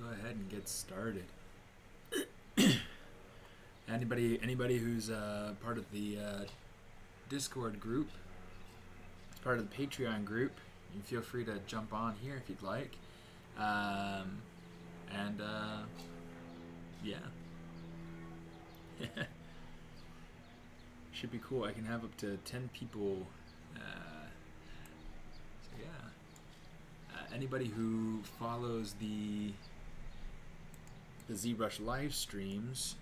go ahead and get started. Anybody who's part of the Discord group, part of the Patreon group, you feel free to jump on here if you'd like. And yeah. Should be cool. I can have up to 10 people. So yeah. Anybody who follows the ZBrush live streams,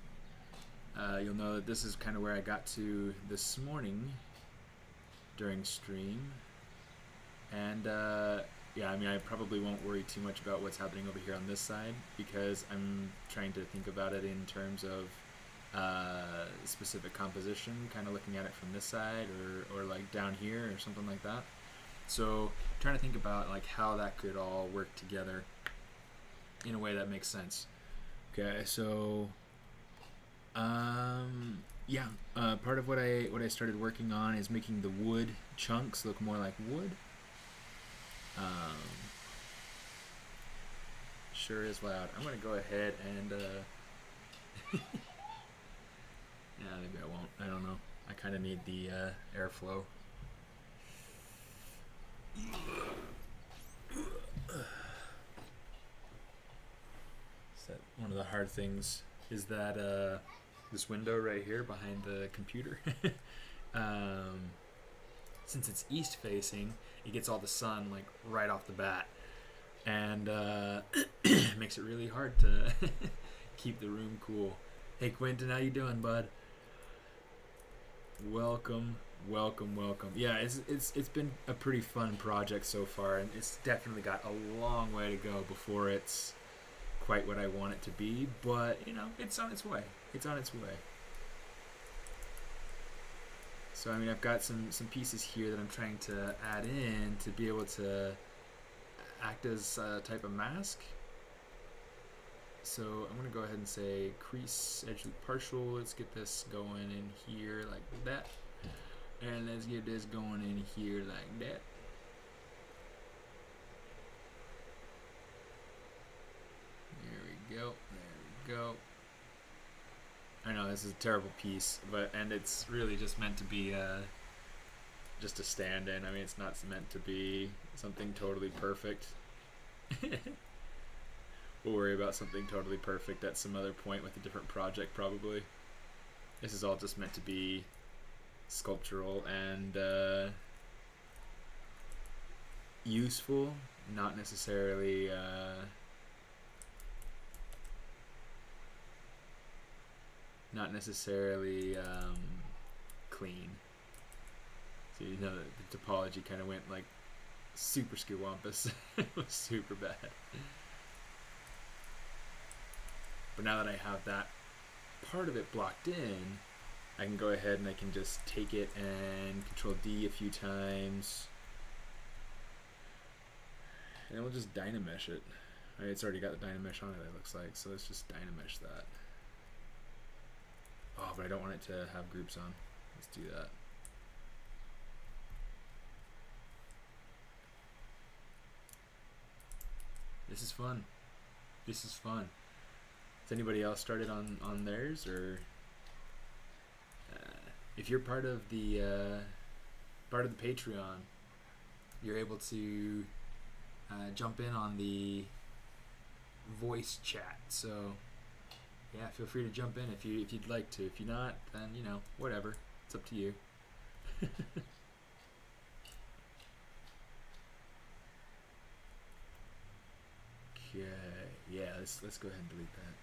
you'll know that this is kind of where I got to this morning during stream. And yeah, I mean, I probably won't worry too much about what's happening over here on this side because I'm trying to think about it in terms of specific composition, kind of looking at it from this side or like down here or something like that. So trying to think about like how that could all work together in a way that makes sense. Okay, so yeah, part of what I started working on is making the wood chunks look more like wood. Sure is loud. I'm gonna go ahead and yeah, maybe I won't. I don't know. I kind of need the airflow. So one of the hard things is that this window right here behind the computer, since it's east facing, it gets all the sun like right off the bat, and it makes it really hard to keep the room cool. Hey Quentin, how you doing, bud? Welcome. Yeah, it's been a pretty fun project so far, and it's definitely got a long way to go before it's quite what I want it to be, but you know, it's on its way. So I mean, I've got some pieces here that I'm trying to add in to be able to act as a type of mask. So I'm gonna go ahead and say crease edge loop partial. Let's get this going in here like that, and let's get this going in here like that. There we go. I know this is a terrible piece, and it's really just meant to be just a stand-in. I mean, it's not meant to be something totally perfect. We'll worry about something totally perfect at some other point with a different project, probably. This is all just meant to be sculptural and useful, not necessarily clean. So you know the topology kind of went like super skewwampus. It was super bad. But now that I have that part of it blocked in, I can go ahead and I can just take it and Control D a few times, and we'll just Dynamesh it. I mean, it's already got the Dynamesh on it, it looks like, so let's just Dynamesh that. Oh, but I don't want it to have groups on. Let's do that. This is fun. Has anybody else started on theirs, or if you're part of the Patreon, you're able to jump in on the voice chat. So yeah, feel free to jump in if you'd like to. If you're not, then you know, whatever. It's up to you. Okay, yeah, let's go ahead and delete that.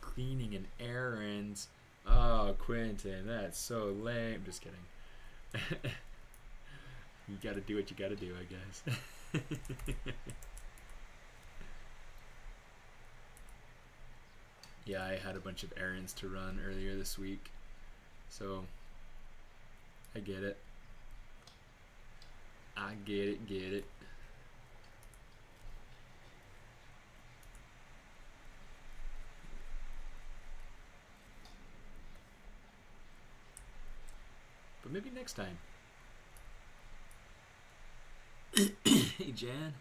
Cleaning and errands. Oh, Quentin, that's so lame. Just kidding. You gotta do what you gotta do, I guess. Yeah, I had a bunch of errands to run earlier this week, so I get it. Get it. maybe next time. Hey, Jan.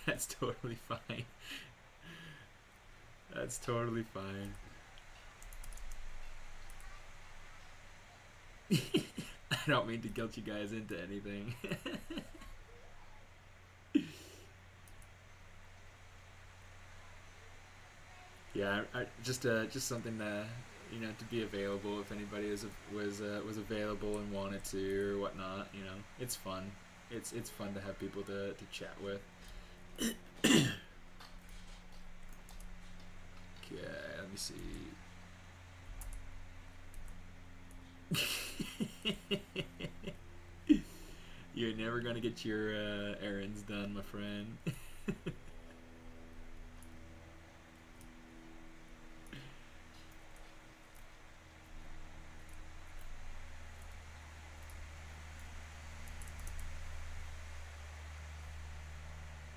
That's totally fine. That's totally fine. I don't mean to guilt you guys into anything. Yeah, just something to to be available if anybody was available and wanted to or whatnot. It's fun. It's fun to have people to chat with. Okay, let me see. You're never gonna get your errands done, my friend.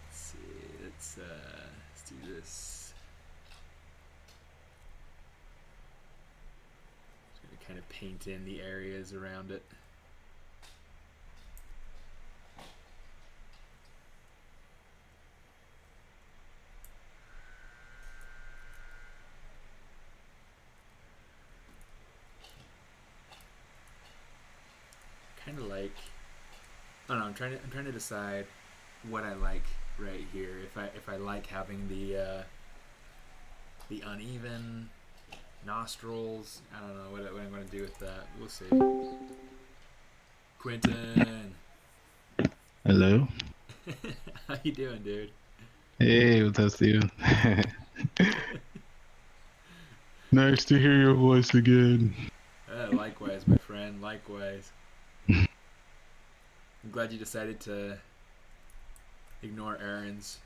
Let's see. Let's do this. Just gonna kind of paint in the areas around it. Kind of like, I don't know. I'm trying to decide what I like right here. If I like having the uneven nostrils. I don't know what I'm going to do with that. We'll see. Quentin. Hello. How you doing, dude? Hey, what's up, Steven? Nice to hear your voice again. Likewise, my friend. Likewise. I'm glad you decided to ignore errands.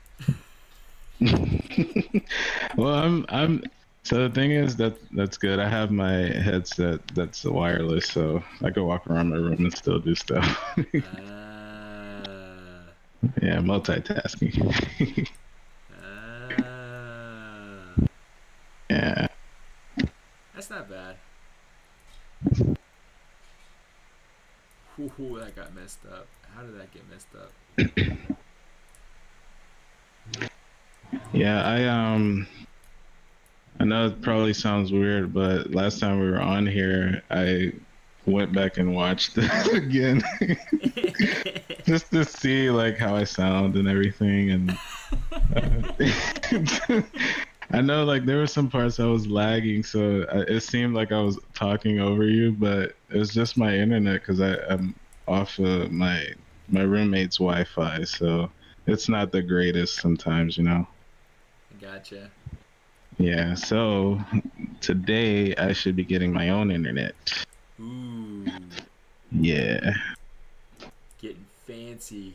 Well, I'm. So the thing is that's good. I have my headset that's wireless, so I can walk around my room and still do stuff. Yeah, multitasking. Yeah. That's not bad. Ooh, that got messed up. How did that get messed up? Yeah, I know it probably sounds weird, but last time we were on here, I went back and watched it again just to see like how I sound and everything. And I know like there were some parts I was lagging, so it seemed like I was talking over you, but it was just my internet because I'm off of my roommate's Wi-Fi, so it's not the greatest sometimes. Gotcha. Yeah, so today I should be getting my own internet. Ooh. Yeah. Getting fancy.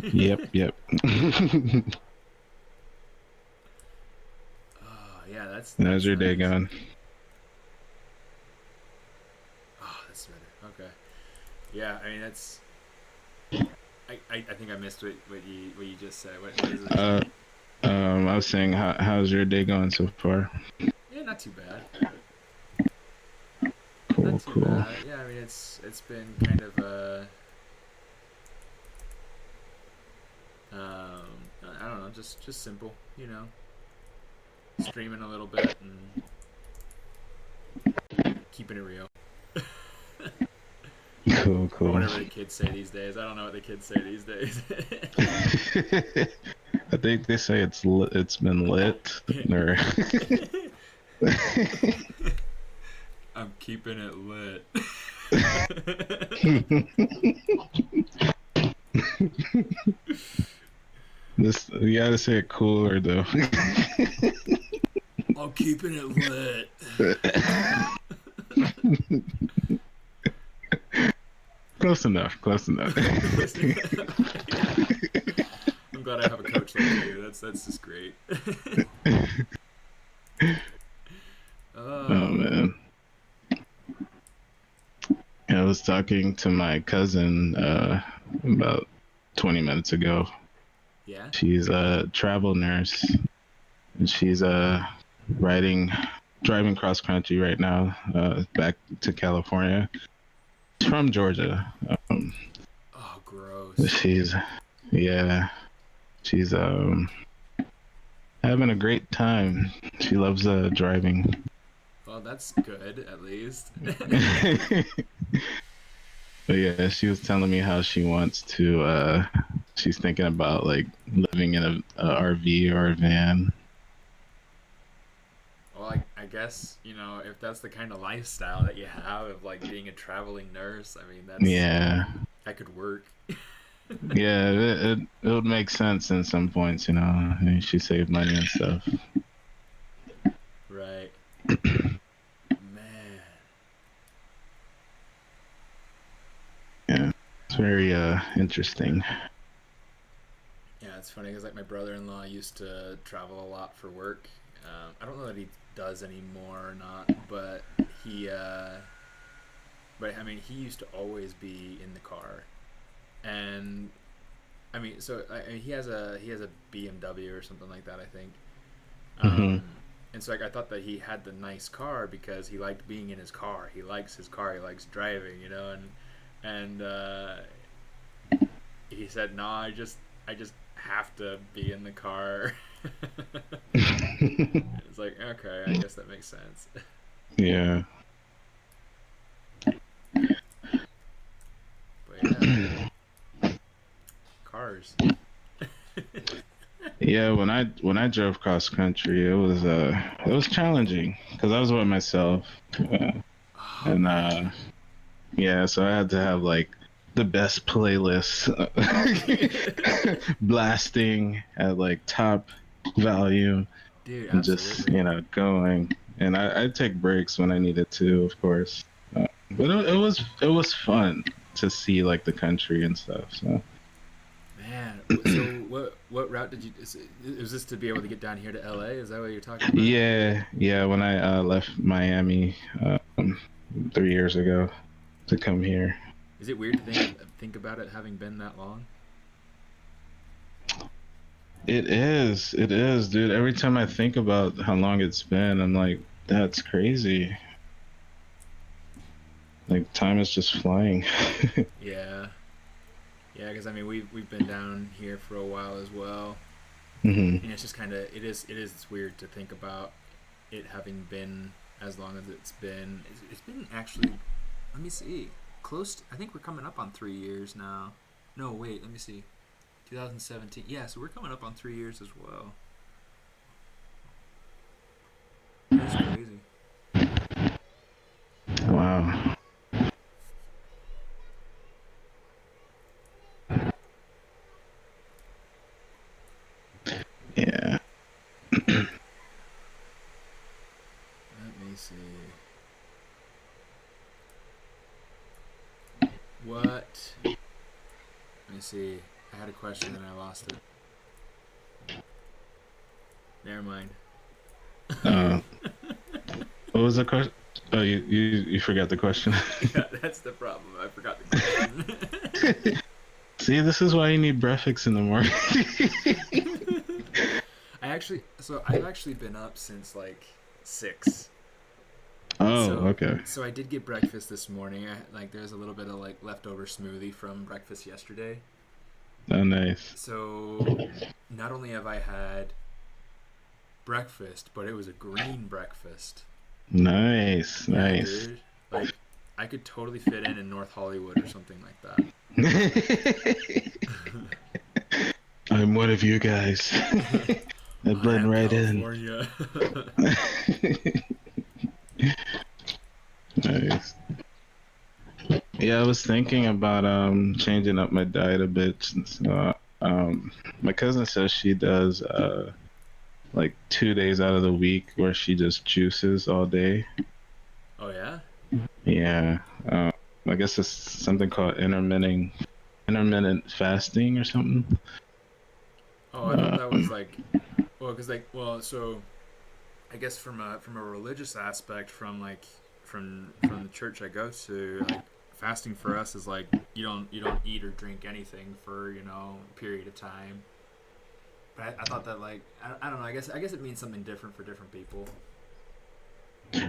Yep. Oh, yeah, that's How's your day nice. going? Oh, that's better. Okay. Yeah, I mean that's. I think I missed what you just said. What is it? I was saying, how's your day going so far? Yeah, not too bad. Not Cool, too cool. bad. Yeah, I mean it's been kind of I don't know, just simple, streaming a little bit and keeping it real. Cool. Or whatever the kids say these days. I don't know what the kids say these days. I think they say it's been lit, or I'm keeping it lit. this you gotta say it cooler though. I'm keeping it lit. Close enough. I'm glad I have a coach like you. That's just great. Oh man. I was talking to my cousin about 20 minutes ago. Yeah? She's a travel nurse, and she's riding driving cross country right now, back to California. She's from Georgia. Oh, gross. She's yeah, she's having a great time. She loves driving. Well, that's good at least. But yeah, she was telling me how she wants to. She's thinking about like living in a RV or a van. Well, I guess, if that's the kind of lifestyle that you have of like being a traveling nurse, I mean, Yeah, that could work. yeah, it would make sense in some points, you know. I mean, she saved money and stuff. Right. Man. Yeah, it's very interesting. Yeah, it's funny because like my brother-in-law used to travel a lot for work. I don't know that he does anymore or not, he, but I mean, he used to always be in the car, and I mean, he has a BMW or something like that, I think. Hmm. And so like I thought that he had the nice car because he liked being in his car. He likes his car. He likes driving, and he said, "No, I just have to be in the car." It's like, okay, I guess that makes sense. Yeah. But yeah, cars. Yeah, when I drove cross country, it was challenging because I was by myself, Oh and man, yeah, so I had to have like the best playlist blasting at like top volume dude, and just absolutely. going. And I'd take breaks when I needed to, of course. But it was fun to see like the country and stuff. So Man, so what route did you? Was this to be able to get down here to LA? Is that what you're talking about? yeah, yeah. When I left Miami 3 years ago to come here. Is it weird to think about it having been that long? It is, dude. Every time I think about how long it's been, I'm like, that's crazy. Like time is just flying. Yeah, yeah. Because I mean, we've been down here for a while as well, Hmm. and it's just kind of it is it's weird to think about it having been as long as it's been. It's been actually. Let me see. I think we're coming up on 3 years now. No, wait. Let me see. 2017. Yeah, so we're coming up on 3 years as well. That's crazy. Wow. Yeah. Let me see. What? Let me see. I had a question and I lost it. Never mind. Uh, what was the question? Oh, you forgot the question. Yeah, that's the problem. I forgot the question. See, this is why you need breakfast in the morning. I've actually been up since like 6. Oh, So, okay. so I did get breakfast this morning. There's a little bit of like leftover smoothie from breakfast yesterday. Oh, nice. So, not only have I had breakfast, but it was a green breakfast. Nice, Yeah, nice. dude. Like, I could totally fit in North Hollywood or something like that. I'm one of you guys. I I blend am right in. California. Nice. Yeah, I was thinking about changing up my diet a bit. Since, my cousin says she does like 2 days out of the week where she just juices all day. Oh yeah. Yeah. I guess it's something called intermittent fasting or something. Oh, I thought that was like, so I guess from a religious aspect, from the church I go to, like fasting for us is like you don't eat or drink anything for a period of time. But I thought that like I don't know. I guess it means something different for different people.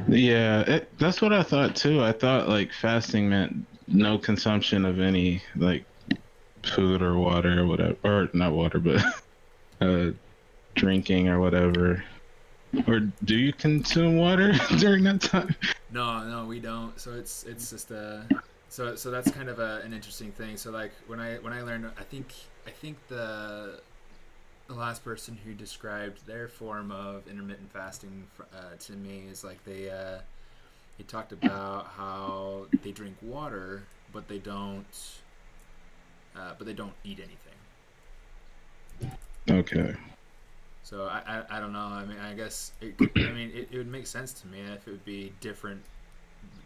Yeah, that's what I thought too. I thought like fasting meant no consumption of any like food or water or whatever, or not water, but uh, drinking or whatever. Or do you consume water during that time? No, no, we don't. So it's just so that's kind of an interesting thing. So like when I learned, I think the last person who described their form of intermittent fasting to me is like they talked about how they drink water, but they don't eat anything. Okay. So I don't know. I mean, I guess it would make sense to me if it would be different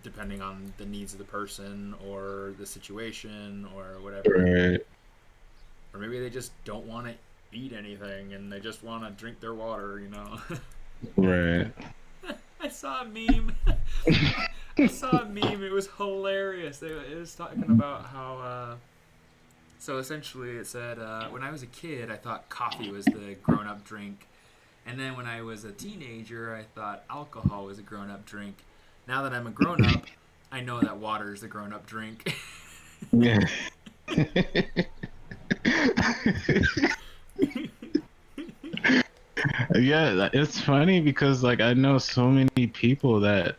depending on the needs of the person or the situation or whatever. Right. Or maybe they just don't want to eat anything and they just want to drink their water, you know. Right. I saw a meme. I saw a meme. It was hilarious. It was talking about how. So essentially, it said, when I was a kid, I thought coffee was the grown up drink. And then when I was a teenager, I thought alcohol was a grown up drink. Now that I'm a grown up, I know that water is the grown up drink. Yeah. Yeah, it's funny because like I know so many people that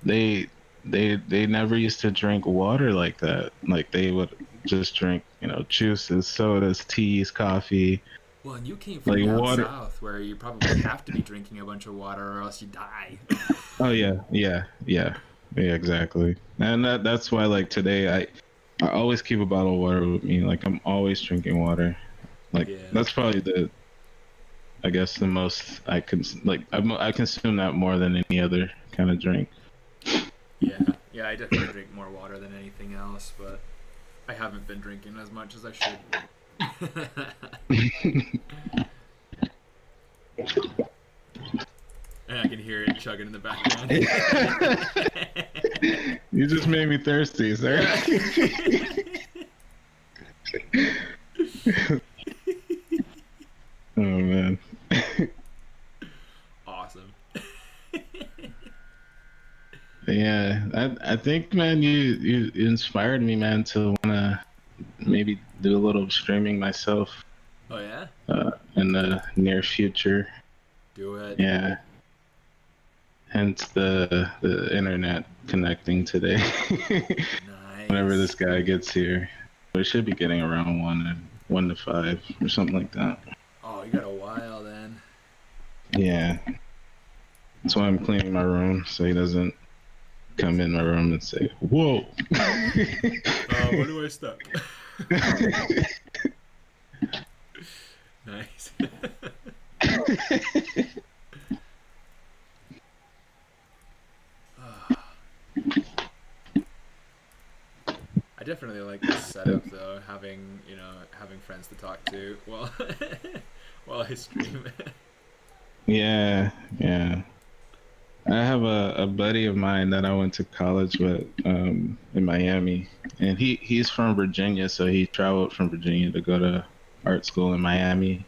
they they never used to drink water like that. Like they would just drink, juices, sodas, teas, coffee, Well, and you came from like down water. south where you probably have to be drinking a bunch of water or else you die. Oh yeah, yeah, yeah. Yeah, exactly. And that's why like today I always keep a bottle of water with me. Like I'm always drinking water. Like Yeah. that's probably I guess the most I consume that more than any other kind of drink. Yeah. Yeah, I definitely drink more water than anything else, but I haven't been drinking as much as I should. And I can hear it chugging in the background. You just made me thirsty, sir. Oh man. Awesome. Yeah, I think man, you inspired me, man, to wanna maybe do a little streaming myself Oh yeah? in the near future. Do it. Yeah, hence the internet connecting today. Whenever Nice. this guy gets here, we should be getting around 1 to 5 or something like that. Oh, you got a while then. Yeah, that's why I'm cleaning my room so he doesn't come in my room and say, "Whoa." Where do I step? Nice. I definitely like this setup though, having friends to talk to while while I stream. Yeah, yeah. I have a buddy of mine that I went to college with in Miami, and he's from Virginia, so he traveled from Virginia to go to art school in Miami.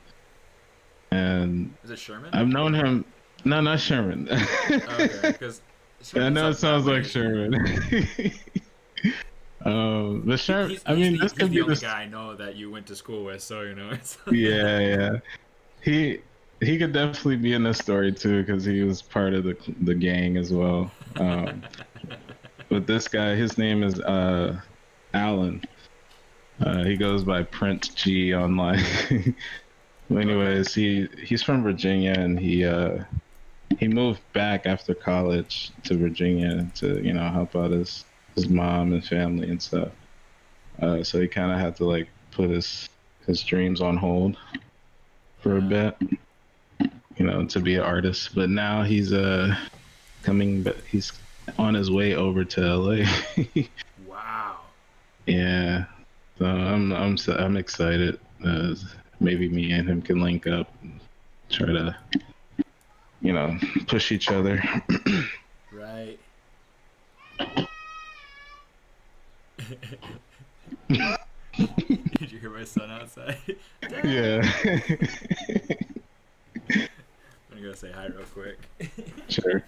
And Is it Sherman? I've known him. No, not Sherman. Okay, because I Sherman's know it up that sounds way, like isn't he? Sherman. But Sherman, I mean, this He's could the be only this. guy I know that you went to school with, so it's. Yeah, yeah. He he could definitely be in this story too because he was part of the gang as well. But this guy, his name is Alan. He goes by Prince G online. Okay. Anyways, he's from Virginia and he moved back after college to Virginia to help out his mom and family and stuff. So he kind of had to like put his dreams on hold for a Yeah. bit, to be an artist. But now he's coming, but he's on his way over to LA. Wow. Yeah, so I'm excited. Maybe me and him can link up, try to push each other. Right. Did you hear my son outside? Dad. Yeah. I'm gonna go say hi real quick. Sure.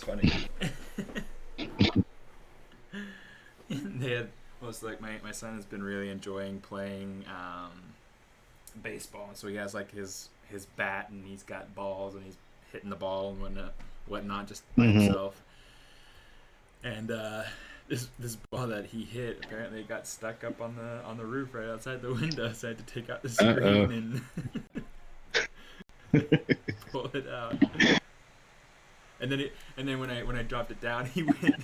was funny. They had most like my son has been really enjoying playing baseball, so he has like his bat and he's got balls and he's hitting the ball and whatnot just by Mm-hmm. himself. And this ball that he hit apparently got stuck up on the roof right outside the window, so I had to take out the Uh screen and pull it out. And then when I dropped it down, he went.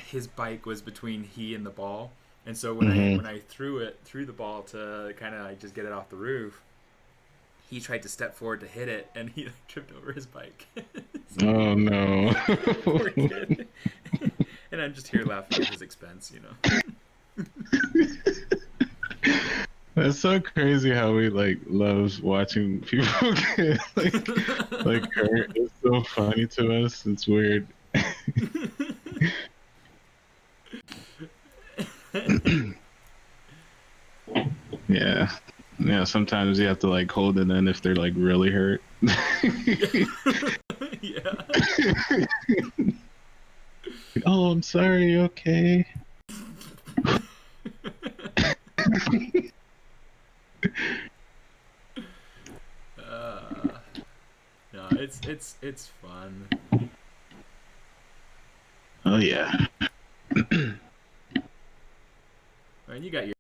His bike was between he and the ball, and so Mm-hmm. when I threw the ball to kind of like just get it off the roof, he tried to step forward to hit it, and he like, tripped over his bike. So, Oh no. poor kid. And I'm just here laughing at his expense, you know. That's so crazy how we like love watching people get like hurt. It's so funny to us. It's weird. Yeah. Yeah, sometimes you have to like hold it in if they're like really hurt. Yeah. Oh, I'm sorry, okay. uh, no, it's fun. Oh yeah. I mean, you got your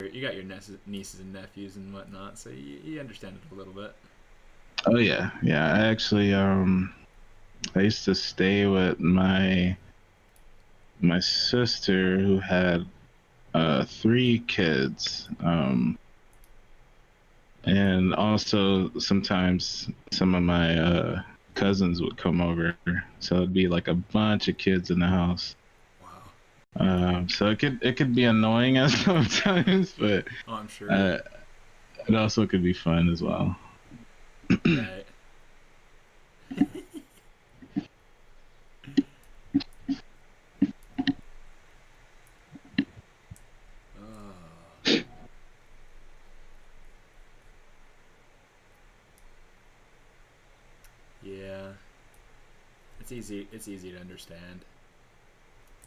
nieces and nephews and whatnot, so you understand it a little bit. Oh yeah. Yeah, I actually I used to stay with my sister who had three kids. And also sometimes some of my cousins would come over, so it'd be like a bunch of kids in the house. Wow. So it could be annoying at sometimes, but Oh, I'm sure. uh, it also could be fun as well. Right. Oh. Yeah. It's easy. It's easy to understand.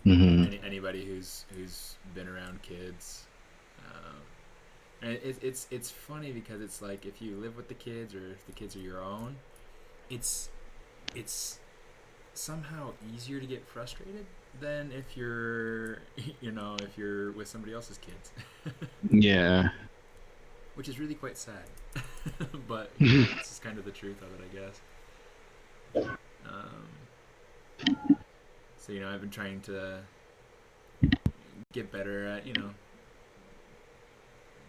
Hmm. Anybody who's been around kids. Um, and it's funny because it's like if you live with the kids or if the kids are your own, it's it's somehow easier to get frustrated than if you're if you're with somebody else's kids, Yeah. which is really quite sad. But it's just kind of the truth of it, I guess. So I've been trying to get better at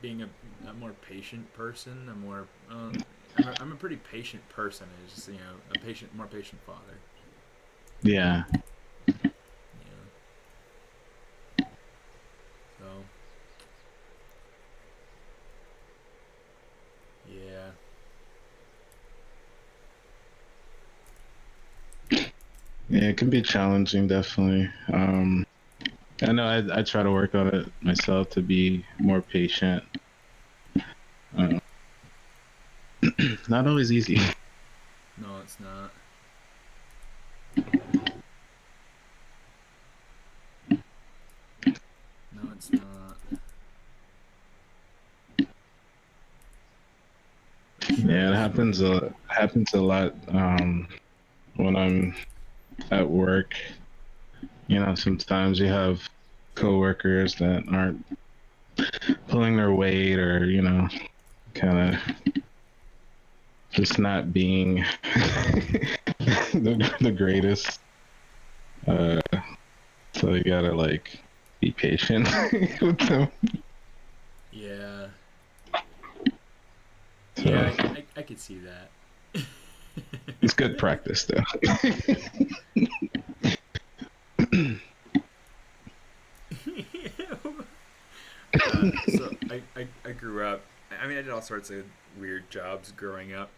being a more patient person. I'm a pretty patient person. It's just a more patient father. Yeah. You know, so yeah, Yeah, it can be challenging, definitely. I know I try to work on it myself to be more patient. Uh, not always easy. no, it's not. No, it's not. But sure, Yeah, it just happens a lot when I'm at work. Sometimes you have coworkers that aren't pulling their weight, or kind of just not being the greatest. Uh, so you gotta like be patient with them. yeah, So yeah. I could see that. it's good practice, though. So I grew up. I mean, I did all sorts of weird jobs growing up,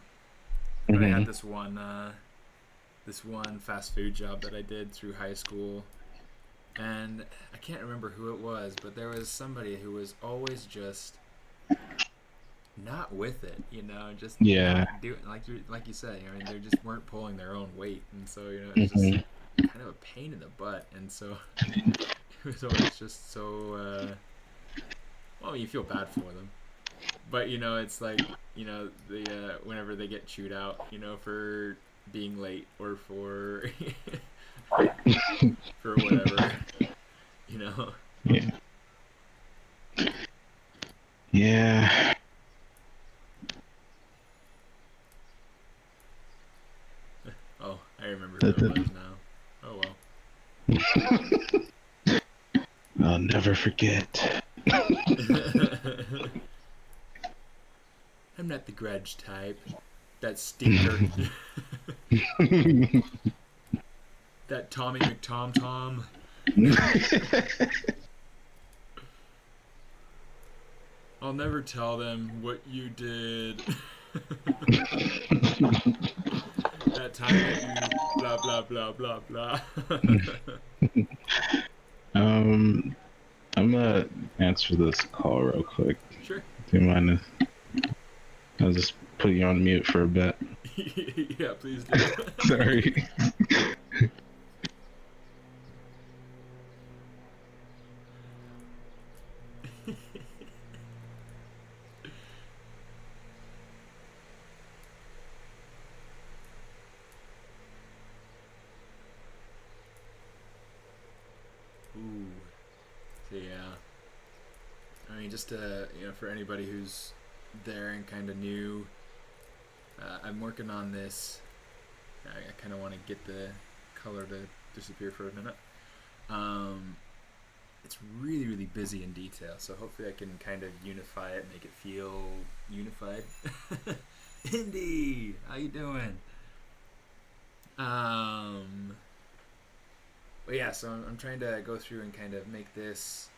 but I had Hmm. this one fast food job that I did through high school, and I can't remember who it was, but there was somebody who was always just not with it, just Yeah. not doing like you said. I mean, they just weren't pulling their own weight, and so it's just Hmm. kind of a pain in the butt, and so it was always just so. Well, you feel bad for them, but it's like the whenever they get chewed out, for being late or for for whatever, you know. Yeah. Yeah. Oh, I remember who That's it it. was now. Oh well. I'll never forget. I'm not the grudge type. That stinker. That Tommy McTom Tom. I'll never tell them what you did. That time that you blah blah blah blah blah. um, I'm gonna answer this call real quick. Sure. Do you mind? I'll just put you on mute for a bit. Yeah, please do. Sorry. Ooh. So yeah. I mean, just for anybody who's there and kind of new, I'm working on this. I kind of want to get the color to disappear for a minute. It's really, really busy in detail, so hopefully I can kind of unify it, make it feel unified. Indy, how you doing? But yeah, so I'm trying to go through and kind of make this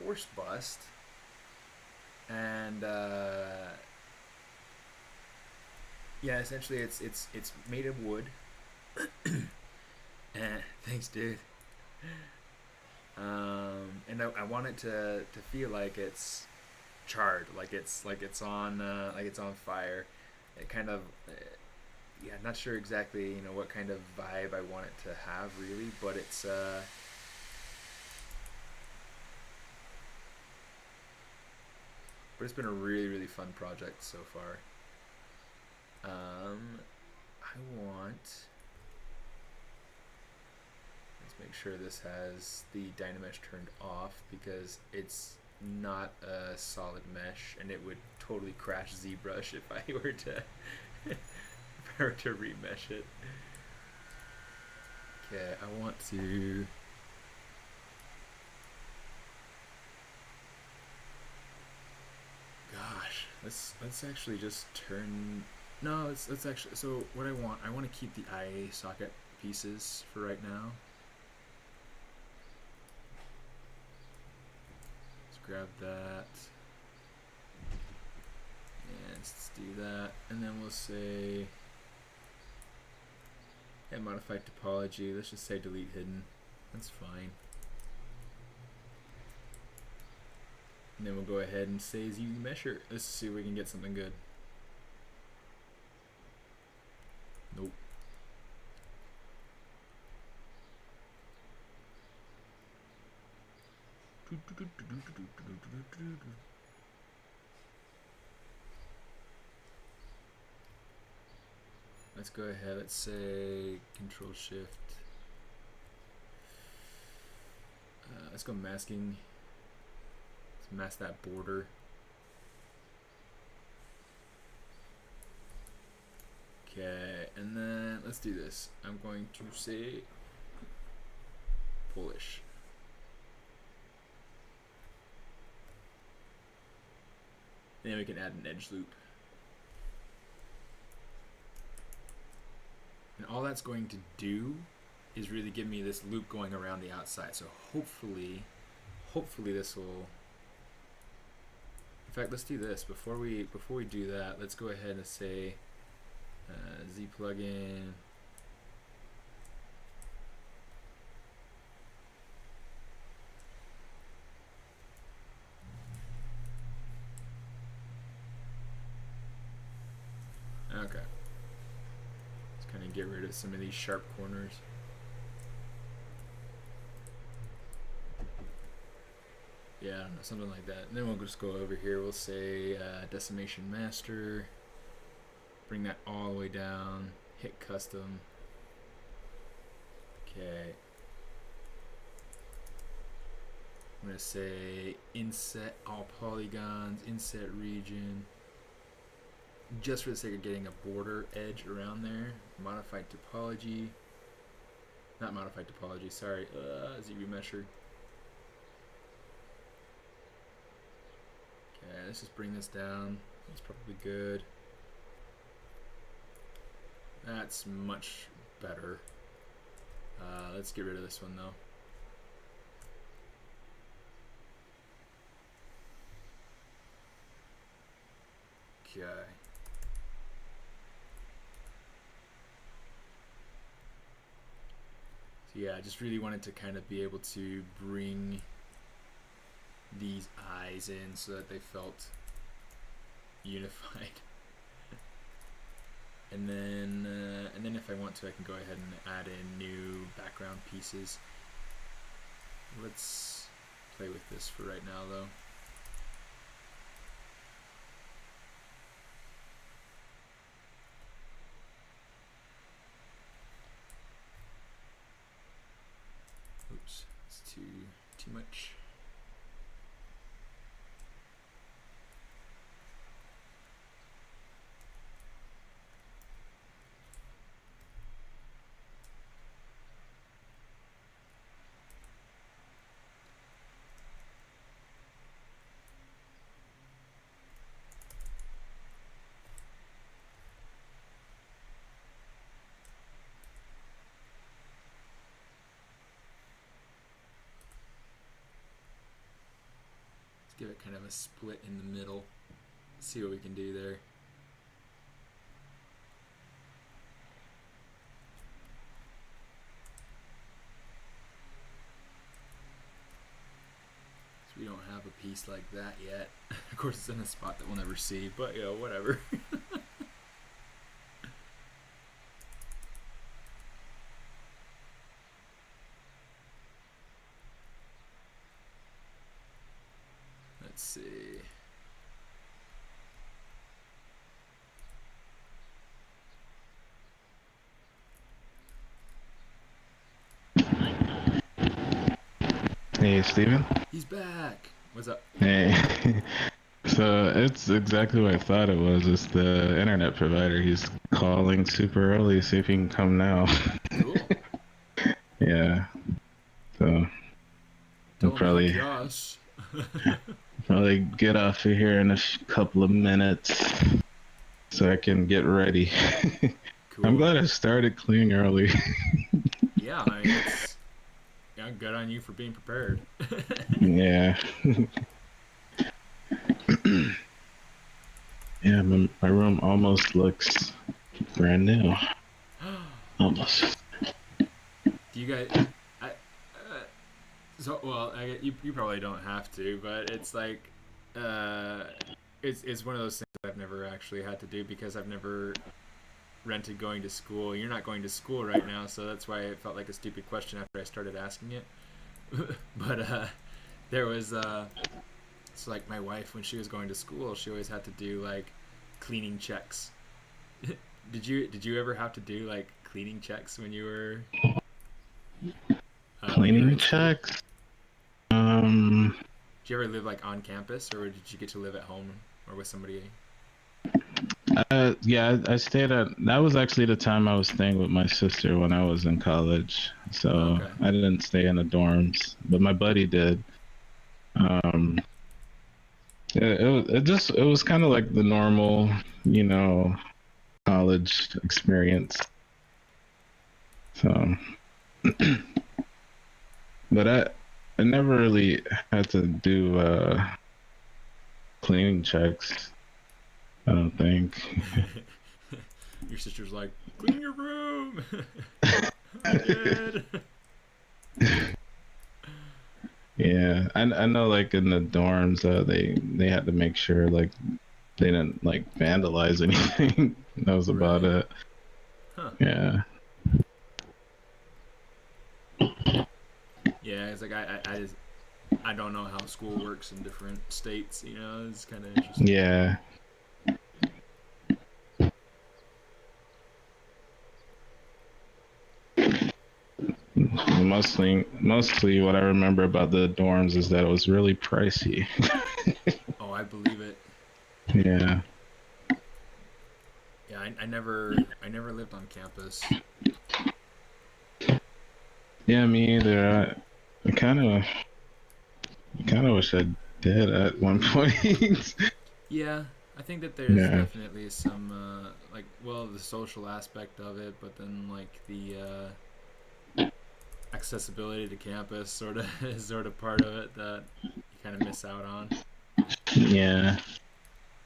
horse bust, and yeah, essentially it's made of wood. Thanks, dude. And I want it to feel like it's charred, like it's on fire. It kind of yeah, not sure exactly what kind of vibe I want it to have really, but it's been a really, really fun project so far. I want. Let's make sure this has the Dynamesh turned off because it's not a solid mesh, and it would totally crash ZBrush if I were to if I were to remesh it. Okay, I want to. Gosh, let's actually just turn. No, let's actually. So what I want to keep the IA socket pieces for right now. Let's grab that. And let's do that, and then we'll say. And modify topology. Let's just say delete hidden. That's fine. And then we'll go ahead and say Z mesher. Let's see if we can get something good. Nope. Let's go ahead. Let's say Control Shift. Let's go masking. Let's mask that border. Okay, and then let's do this. I'm going to say Polish. And then we can add an edge loop. And all that's going to do is really give me this loop going around the outside. So hopefully this will. In fact, let's do this before we do that. Let's go ahead and say Z plugin. Okay. Let's kind kind of get rid of some of these sharp corners. Yeah, I don't know, something like that. And then we'll just go over here. We'll say decimation master. Bring that all the way down. Hit custom. Okay. I'm going to say inset all polygons, inset region. Just for the sake of getting a border edge around there. Modified topology. Not modified topology, sorry. ZB Mesher. Okay, let's just bring this down. That's probably good. That's much better. Let's get rid of this one though. Okay. So yeah, I just really wanted to kind of be able to bring these eyes in so that they felt unified. And then if I want to, I can go ahead and add in new background pieces. Let's play with this for right now though. Oops, it's too much. Give it kind of a split in the middle. See what we can do there. So we don't have a piece like that yet. Of course, it's in a spot that we'll never see, but you know, whatever. Let's see. Hey, Steven. He's back. What's up? Hey. So it's exactly what I thought it was. It's the internet provider. He's calling super early, see if he can come now. Cool. Yeah. So Tell I'll probably Josh. get off of here in a couple of minutes so I can get ready. Cool. I'm glad I started cleaning early. Yeah, I mean, it's good on you for being prepared. Yeah. Yeah, my room almost looks brand new. Almost. Do you guys? You probably don't have to, but it's like, it's one of those things that I've never actually had to do because I've never rented going to school. You're not going to school right now, so that's why it felt like a stupid question after I started asking it. But there was so like my wife, when she was going to school, she always had to do like cleaning checks. Did you ever have to do like cleaning checks when you were Cleaning checks? Did you ever live like on campus, or did you get to live at home or with somebody? Yeah, I stayed at. That was actually the time I was staying with my sister when I was in college. So Okay. I didn't stay in the dorms, but my buddy did. It was kind of like the normal, college experience. So, but I never really had to do cleaning checks. I don't think. Your sister's like, clean your room. I did. Yeah, I know. Like in the dorms, they had to make sure like they didn't like vandalize anything. That was about Right. it. Huh. Yeah. Yeah, it's like I don't know how school works in different states. You know, it's kind of interesting. Yeah. Mostly what I remember about the dorms is that it was really pricey. Oh, I believe it. Yeah. Yeah, I never lived on campus. Yeah, me either. I kind of wish I did at one point. Yeah, I think that there's Yeah. definitely some like, well, the social aspect of it, but then like the accessibility to campus sort of is sort of part of it that you kind of miss out on. Yeah.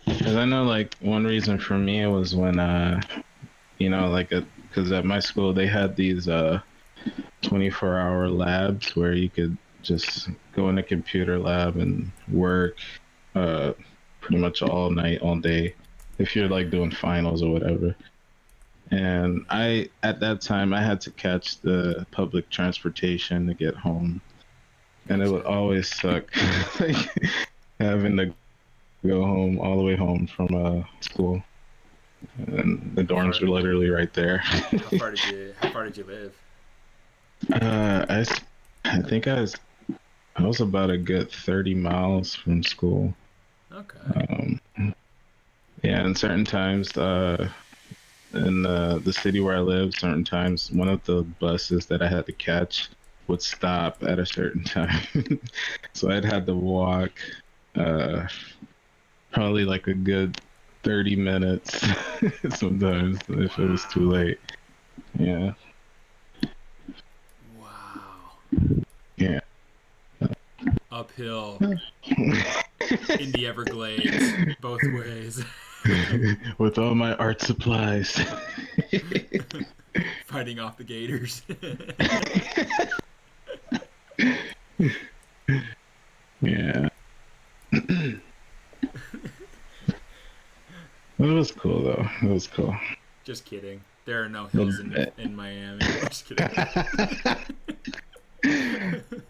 Because I know, like, one reason for me was when, like, because at my school they had these 24-hour labs where you could just go in a computer lab and work uh, pretty much all night, all day, if you're Oh like yeah, doing finals or whatever. And at that time, I had to catch the public transportation to get home, and it would gotcha. always suck, like having to go home all the way home from school, and the How dorms far? were literally right there. How far did you live? uh, I, s- I think I was about a good 30 miles from school. Okay. Um, yeah, and certain times, in the city where I live, certain times one of the buses that I had to catch would stop at a certain time, so I'd had to walk uh, probably like a good 30 minutes sometimes if it was too Wow. late. Yeah, Wow. yeah. Uphill in the Everglades, both ways, With all my art supplies. fighting off the gators. Yeah. It was cool though. It was cool. Just kidding. There are no hills in Miami. Just kidding.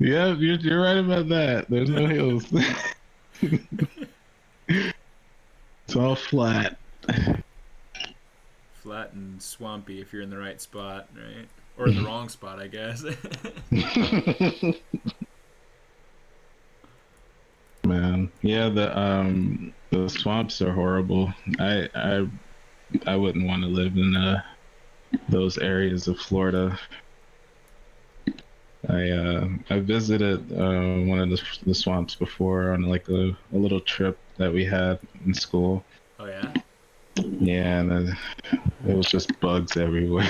Yeah, you're right about that. There's no hills. It's all flat. Flat and swampy if you're in the right spot, right? Or in the wrong spot, I guess. Man, yeah, the swamps are horrible. I wouldn't want to live in those areas of Florida. I visited one of the swamps before on like a little trip that we had in school. Oh yeah. Yeah, and it was just bugs everywhere.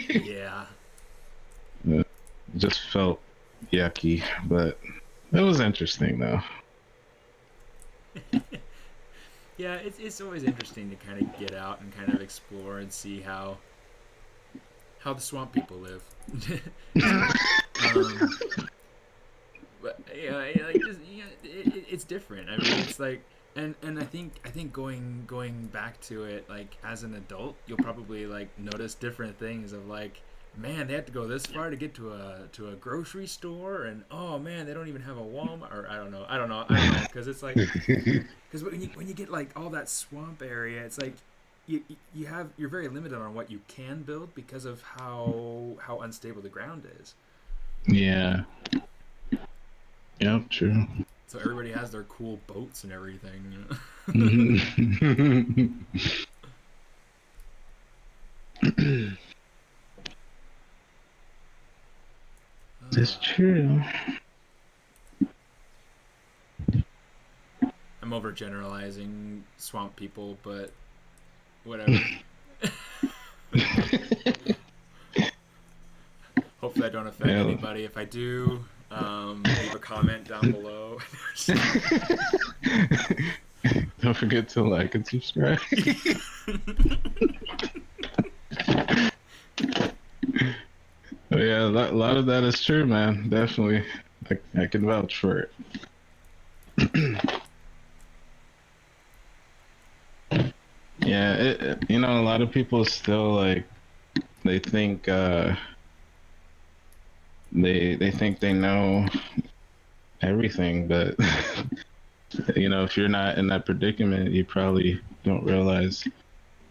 Yeah. It just felt yucky, but it was interesting though. Yeah, it's always interesting to kind of get out and kind of explore and see how the swamp people live. um, but yeah, like just it's different. I mean, it's like, and I think going back to it, like as an adult, you'll probably like notice different things of like, man, they have to go this far to get to a grocery store, and oh man, they don't even have a Walmart, or I don't know, because it's like, because when you get like all that swamp area, it's like you're very limited on what you can build because of how unstable the ground is. Yeah. Yep. True. So everybody has their cool boats and everything. That's true. I'm overgeneralizing swamp people, but whatever. Hopefully, I don't offend Yeah. anybody. If I do, leave a comment down below. Don't forget to like and subscribe. But yeah, a lot of that is true, man. Definitely, I can vouch for it. Yeah, a lot of people still like they think they think they know everything, but if you're not in that predicament, you probably don't realize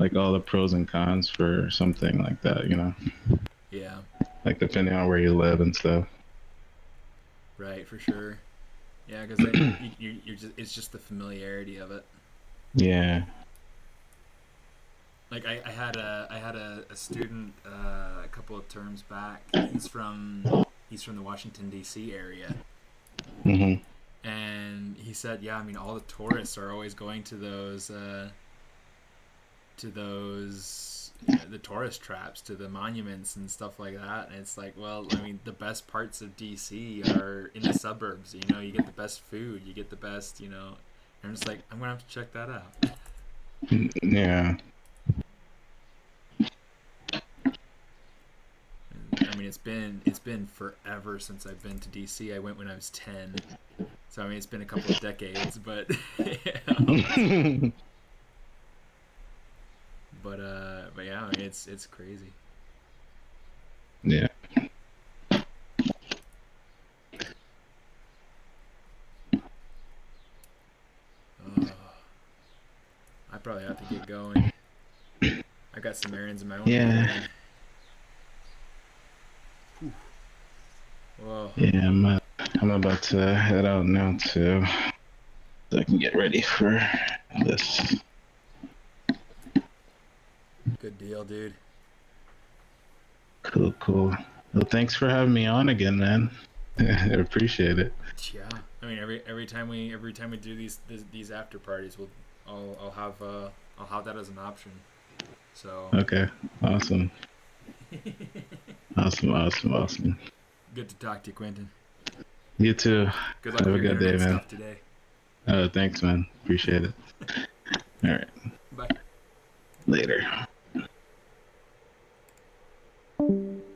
like all the pros and cons for something like that. Yeah, Like depending on where you live and stuff. right, for sure. Yeah, because then you're just it's just the familiarity of it. Yeah. Like I had a student a couple of terms back. He's from the Washington D.C. area, Mhm. and he said, yeah, I mean, all the tourists are always going to those the tourist traps, to the monuments and stuff like that. And it's like, well, I mean, the best parts of DC are in the suburbs. You get the best food, you get the best. And I'm just like, I'm gonna have to check that out. Yeah. I mean, it's been forever since I've been to DC. I went when I was 10, so I mean, it's been a couple of decades, but but yeah, I mean, it's crazy. Yeah. Oh, I probably have to get going. I got some errands of my own to get Yeah. run. Whoa, Yeah. I'm about to head out now too, so I can get ready for this. good deal, dude. Cool. Cool. Well, thanks for having me on again, man. I appreciate it. Yeah, I mean, every time we do these after parties, I'll have that as an option. So Okay. Awesome. Awesome. Awesome. Awesome. good to talk to you, Quentin. You too. Good luck Have with a your good day, internet man. stuff today. Oh, thanks, man. Appreciate it. All right. Bye. Later.